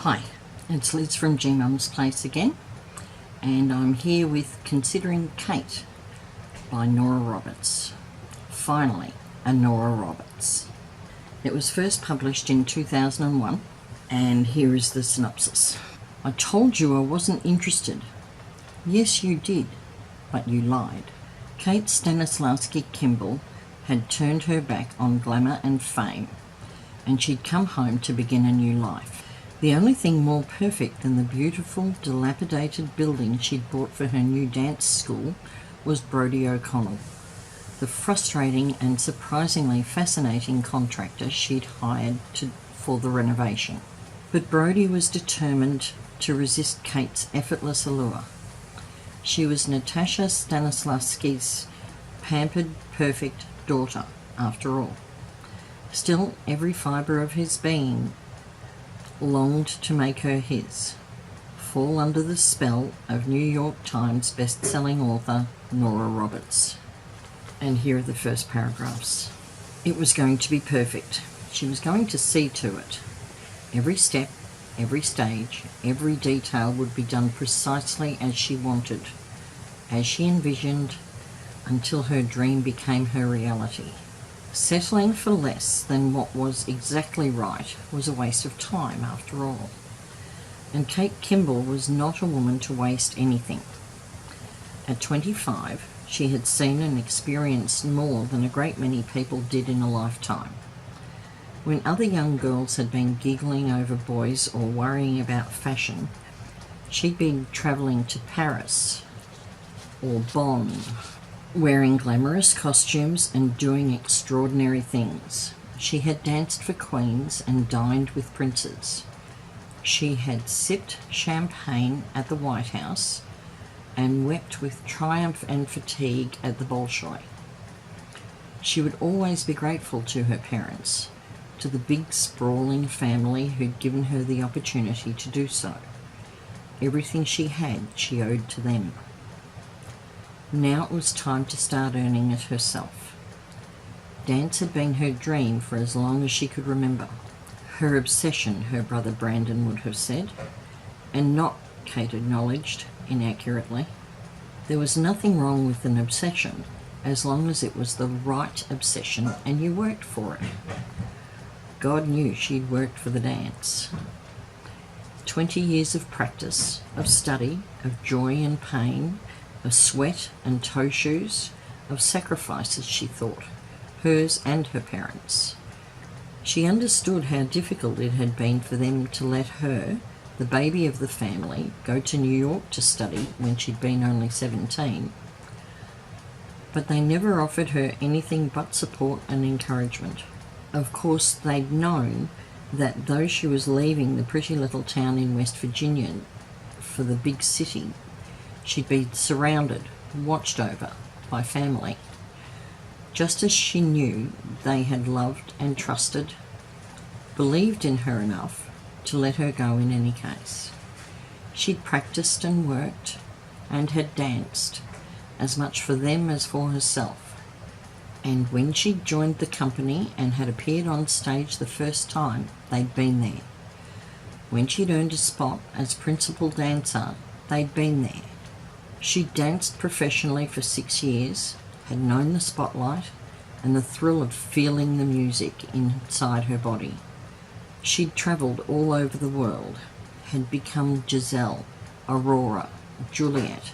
Hi, it's Liz from G Mum's Place again, and I'm here with Considering Kate by Nora Roberts. Finally, a Nora Roberts. It was first published in 2001, and here is the synopsis. I told you I wasn't interested. Yes, you did, but you lied. Kate Stanislaski Kimball had turned her back on glamour and fame, and she'd come home to begin a new life. The only thing more perfect than the beautiful, dilapidated building she'd bought for her new dance school was Brodie O'Connell, the frustrating and surprisingly fascinating contractor she'd hired for the renovation. But Brodie was determined to resist Kate's effortless allure. She was Natasha Stanislaski's pampered, perfect daughter, after all. Still, every fibre of his being longed to make her his, fall under the spell of New York Times best-selling author Nora Roberts. And here are the first paragraphs. It was going to be perfect. She was going to see to it. Every step, every stage, every detail would be done precisely as she wanted, as she envisioned, until her dream became her reality. Settling for less than what was exactly right was a waste of time, after all. And Kate Kimball was not a woman to waste anything. At 25, she had seen and experienced more than a great many people did in a lifetime. When other young girls had been giggling over boys or worrying about fashion, she'd been travelling to Paris or Bonn, wearing glamorous costumes and doing extraordinary things. She had danced for queens and dined with princes. She had sipped champagne at the White House and wept with triumph and fatigue at the Bolshoi. She would always be grateful to her parents, to the big sprawling family who'd given her the opportunity to do so. Everything she had, she owed to them. Now it was time to start earning it herself. Dance had been her dream for as long as she could remember. Her obsession, her brother Brandon would have said, and not, Kate acknowledged, inaccurately. There was nothing wrong with an obsession, as long as it was the right obsession and you worked for it. God knew she'd worked for the dance. 20 years of practice, of study, of joy and pain, of sweat and toe shoes, of sacrifices, she thought, hers and her parents. She understood how difficult it had been for them to let her, the baby of the family, go to New York to study when she'd been only 17. But they never offered her anything but support and encouragement. Of course, they'd known that though she was leaving the pretty little town in West Virginia for the big city, she'd be surrounded, watched over by family, just as she knew they had loved and trusted, believed in her enough to let her go in any case. She'd practiced and worked and had danced, as much for them as for herself. And when she'd joined the company and had appeared on stage the first time, they'd been there. When she'd earned a spot as principal dancer, they'd been there. She'd danced professionally for 6 years, had known the spotlight and the thrill of feeling the music inside her body. She'd travelled all over the world, had become Giselle, Aurora, Juliet,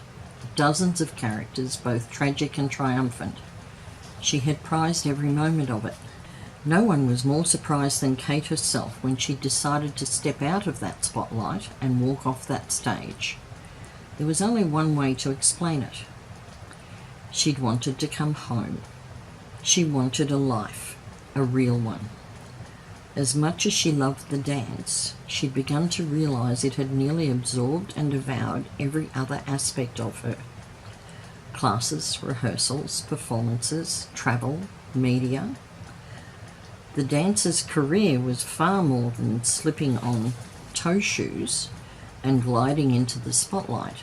dozens of characters, both tragic and triumphant. She had prized every moment of it. No one was more surprised than Kate herself when she decided to step out of that spotlight and walk off that stage. There was only one way to explain it. She'd wanted to come home. She wanted a life, a real one. As much as she loved the dance, she'd begun to realise it had nearly absorbed and devoured every other aspect of her. Classes, rehearsals, performances, travel, media. The dancer's career was far more than slipping on toe shoes and gliding into the spotlight,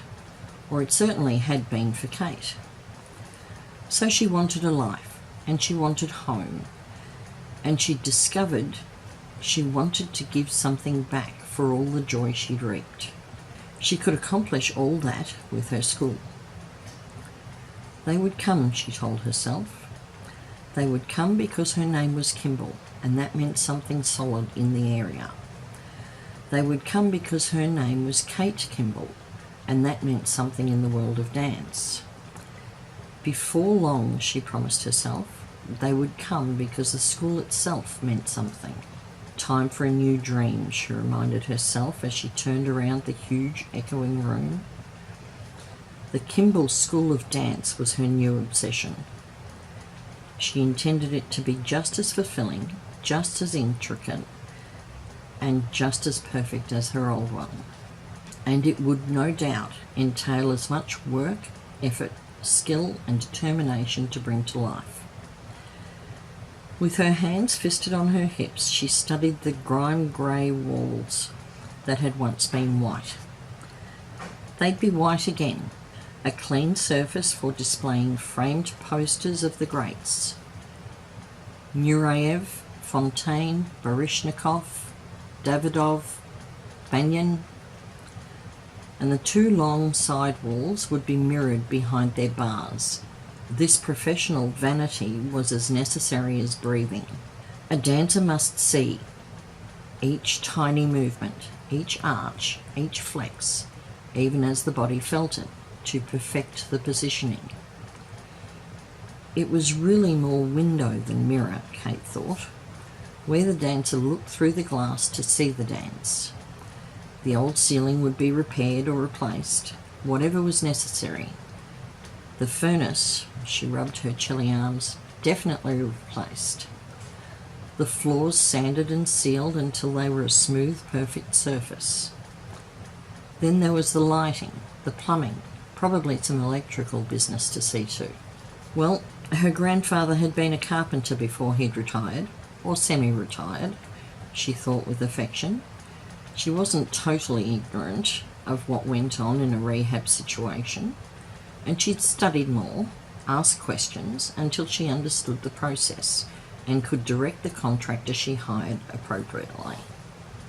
or it certainly had been for Kate. So she wanted a life, and she wanted home, and she discovered she wanted to give something back for all the joy she'd reaped. She could accomplish all that with her school. They would come, she told herself. They would come because her name was Kimball, and that meant something solid in the area. They would come because her name was Kate Kimball, and that meant something in the world of dance. Before long, she promised herself, they would come because the school itself meant something. Time for a new dream, she reminded herself as she turned around the huge echoing room. The Kimball School of Dance was her new obsession. She intended it to be just as fulfilling, just as intricate, and just as perfect as her old one. And it would no doubt entail as much work, effort, skill, and determination to bring to life. With her hands fisted on her hips, she studied the grime-grey walls that had once been white. They'd be white again, a clean surface for displaying framed posters of the greats. Nureyev, Fontaine, Baryshnikov, Davidov, Banyan, and the two long side walls would be mirrored behind their bars. This professional vanity was as necessary as breathing. A dancer must see each tiny movement, each arch, each flex, even as the body felt it, to perfect the positioning. It was really more window than mirror, Kate thought, where the dancer looked through the glass to see the dance. The old ceiling would be repaired or replaced, whatever was necessary. The furnace, she rubbed her chilly arms, definitely replaced. The floors sanded and sealed until they were a smooth, perfect surface. Then there was the lighting, the plumbing, probably some electrical business to see to. Well, her grandfather had been a carpenter before he'd retired, or semi-retired, she thought with affection. She wasn't totally ignorant of what went on in a rehab situation, and she'd studied more, asked questions until she understood the process and could direct the contractor she hired appropriately.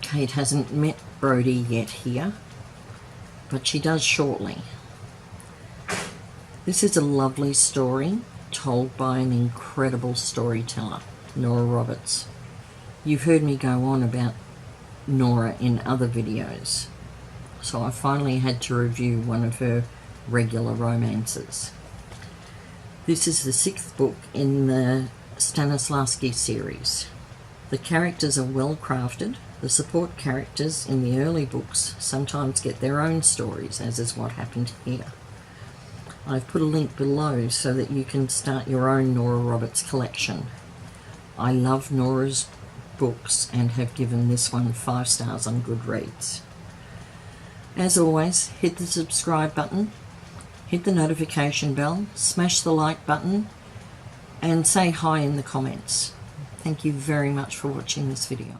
Kate hasn't met Brody yet here, but she does shortly. This is a lovely story told by an incredible storyteller, Nora Roberts. You've heard me go on about Nora in other videos, so I finally had to review one of her regular romances. This is the 6th book in the Stanislaski series. The characters are well crafted. The support characters in the early books sometimes get their own stories, as is what happened here. I've put a link below so that you can start your own Nora Roberts collection. I love Nora's books and have given this one 5 stars on Goodreads. As always, hit the subscribe button, hit the notification bell, smash the like button, and say hi in the comments. Thank you very much for watching this video.